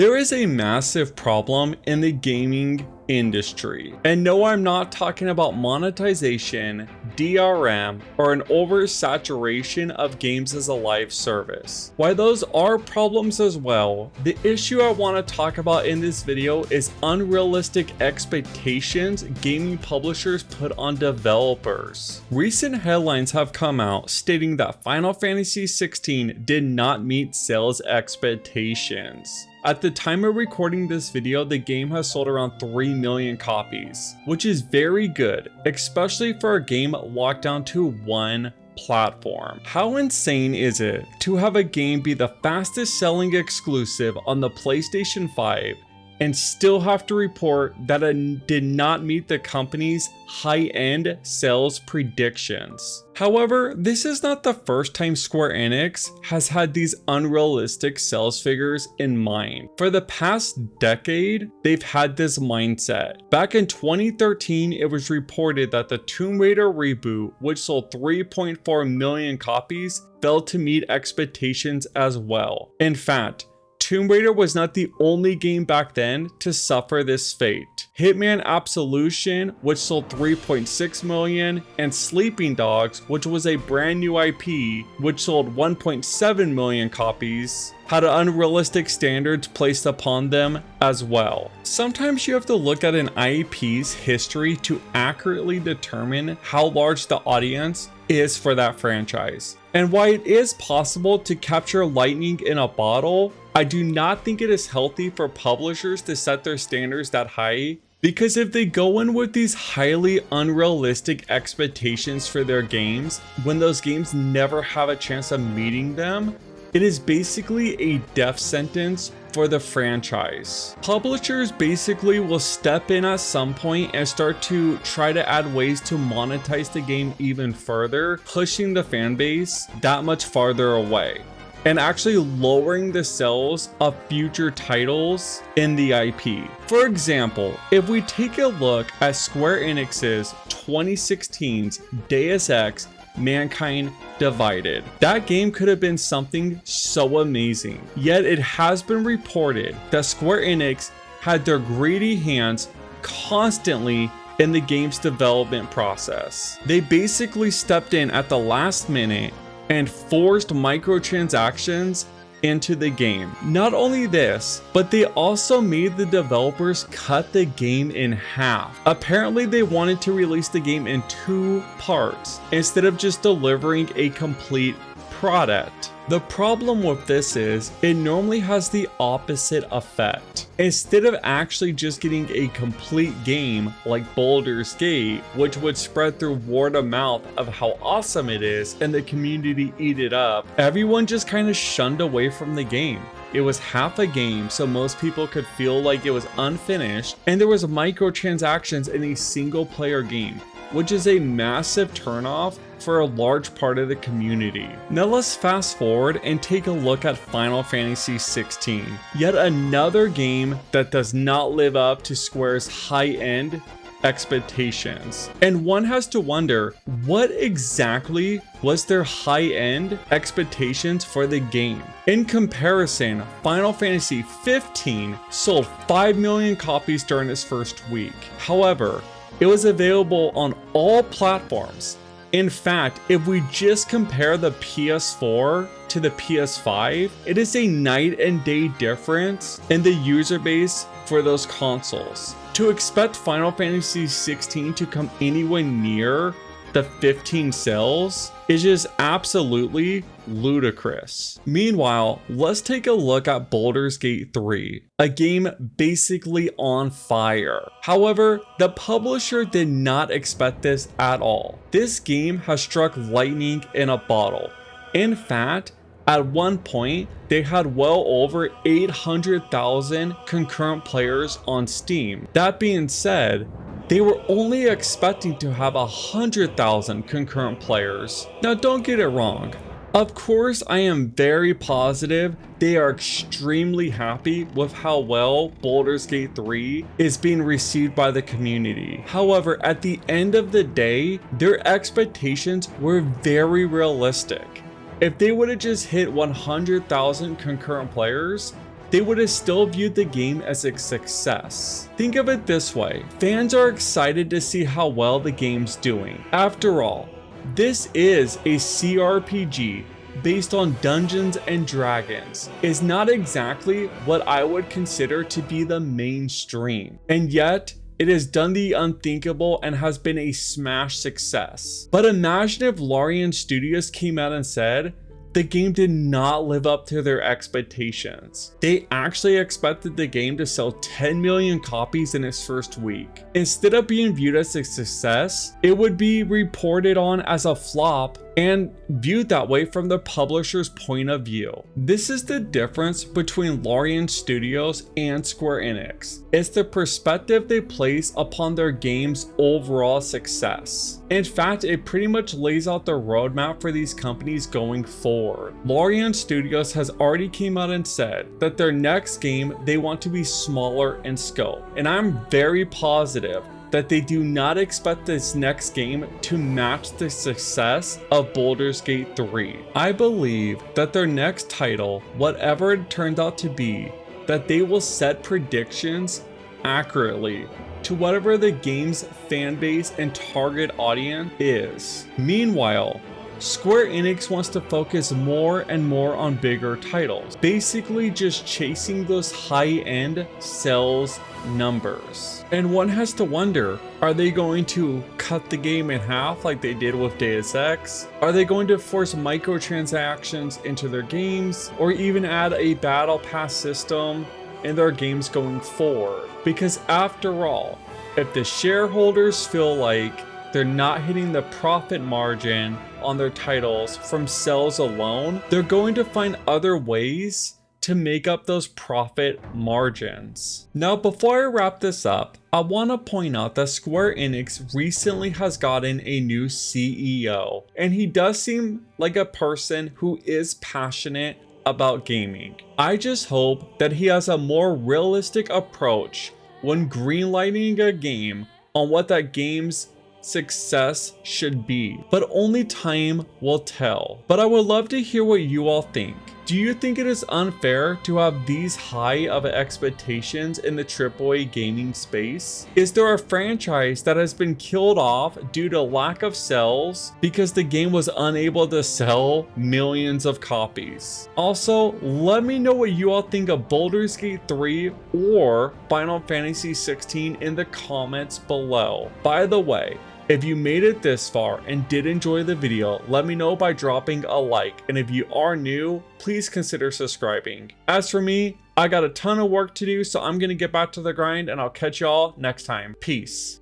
There is a massive problem in the gaming industry. And no, I'm not talking about monetization, DRM, or an oversaturation of games as a live service. While those are problems as well, the issue I want to talk about in this video is unrealistic expectations gaming publishers put on developers. Recent headlines have come out stating that Final Fantasy XVI did not meet sales expectations. At the time of recording this video, the game has sold around 3 million copies, which is very good, especially for a game locked down to one platform. How insane is it to have a game be the fastest selling exclusive on the PlayStation 5 and still have to report that it did not meet the company's high-end sales predictions? However, this is not the first time Square Enix has had these unrealistic sales figures in mind. For the past decade, they've had this mindset. Back in 2013, it was reported that the Tomb Raider reboot, which sold 3.4 million copies, failed to meet expectations as well. In fact, Tomb Raider was not the only game back then to suffer this fate. Hitman Absolution, which sold 3.6 million, and Sleeping Dogs, which was a brand new IP, which sold 1.7 million copies, had unrealistic standards placed upon them as well. Sometimes you have to look at an IP's history to accurately determine how large the audience is for that franchise. And while it is possible to capture lightning in a bottle, I do not think it is healthy for publishers to set their standards that high, because if they go in with these highly unrealistic expectations for their games, when those games never have a chance of meeting them, it is basically a death sentence for the franchise. Publishers basically will step in at some point and start to try to add ways to monetize the game even further, pushing the fan base that much farther away, and actually lowering the sales of future titles in the IP. For example, if we take a look at Square Enix's 2016's Deus Ex Mankind Divided, that game could have been something so amazing, yet it has been reported that Square Enix had their greedy hands constantly in the game's development process. They basically stepped in at the last minute and forced microtransactions into the game. Not only this, but they also made the developers cut the game in half. Apparently they wanted to release the game in 2 parts instead of just delivering a complete product. The problem with this is it normally has the opposite effect. Instead of actually just getting a complete game like Baldurs Gate, which would spread through word of mouth of how awesome it is and the community eat it up, everyone just kind of shunned away from the game. It was half a game, so most people could feel like it was unfinished, and there was microtransactions in a single player game, which is a massive turnoff for a large part of the community. Now let's fast forward and take a look at Final Fantasy XVI, yet another game that does not live up to Square's high-end expectations. And one has to wonder, what exactly was their high-end expectations for the game? In comparison, Final Fantasy XV sold 5 million copies during its first week. However, it was available on all platforms. In fact, if we just compare the PS4 to the PS5, it is a night and day difference in the user base for those consoles. To expect Final Fantasy XVI to come anywhere near the 15 sales is just absolutely ludicrous. Meanwhile, let's take a look at Baldurs Gate 3, a game basically on fire. However, the publisher did not expect this at all. This game has struck lightning in a bottle. In fact, at one point, they had well over 800,000 concurrent players on Steam. That being said, they were only expecting to have 100,000 concurrent players. Now don't get it wrong. Of course, I am very positive they are extremely happy with how well Baldur's Gate 3 is being received by the community. However, at the end of the day, their expectations were very realistic. If they would have just hit 100,000 concurrent players, they would have still viewed the game as a success. Think of it this way, fans are excited to see how well the game's doing. After all, this is a CRPG based on Dungeons and Dragons. It's not exactly what I would consider to be the mainstream, and yet it has done the unthinkable and has been a smash success. But imagine if Larian Studios came out and said, the game did not live up to their expectations. They actually expected the game to sell 10 million copies in its first week. Instead of being viewed as a success, it would be reported on as a flop and viewed that way from the publisher's point of view. This is the difference between Larian Studios and Square Enix. It's the perspective they place upon their game's overall success. In fact, it pretty much lays out the roadmap for these companies going forward. Larian Studios has already came out and said that their next game they want to be smaller in scope, and I'm very positive that they do not expect this next game to match the success of Baldurs Gate 3. I believe that their next title, whatever it turns out to be, that they will set predictions accurately to whatever the game's fan base and target audience is. Meanwhile, Square Enix wants to focus more and more on bigger titles, basically just chasing those high-end sales numbers. And one has to wonder, are they going to cut the game in half like they did with Deus Ex? Are they going to force microtransactions into their games, or even add a battle pass system in their games going forward? Because after all, if the shareholders feel like they're not hitting the profit margin on their titles from sales alone, they're going to find other ways to make up those profit margins. Now, before I wrap this up, I want to point out that Square Enix recently has gotten a new CEO, and he does seem like a person who is passionate about gaming. I just hope that he has a more realistic approach when greenlighting a game on what that game's success should be, but only time will tell. But I would love to hear what you all think. Do you think it is unfair to have these high of expectations in the AAA gaming space? Is there a franchise that has been killed off due to lack of sales because the game was unable to sell millions of copies? Also, let me know what you all think of Baldur's Gate 3 or Final Fantasy 16 in the comments below. By the way, if you made it this far and did enjoy the video, let me know by dropping a like, and if you are new, please consider subscribing. As for me, I got a ton of work to do, so I'm gonna get back to the grind, and I'll catch y'all next time. Peace.